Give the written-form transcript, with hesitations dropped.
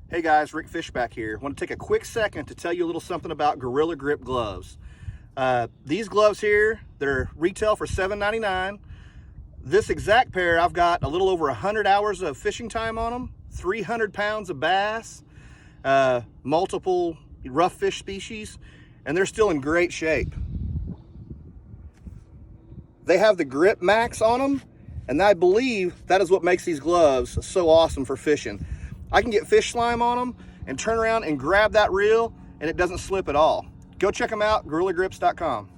Hey guys, Rick Fishback here. I want to take a quick second to tell you a little something about Gorilla Grip gloves. These gloves here, they're retail for $7.99. This exact pair, I've got a little over 100 hours of fishing time on them, 300 pounds of bass, multiple rough fish species, and they're still in great shape. They have the Grip Max on them, and I believe that is what makes these gloves so awesome for fishing. I can get fish slime on them and turn around and grab that reel and it doesn't slip at all. Go check them out, gorillagrips.com.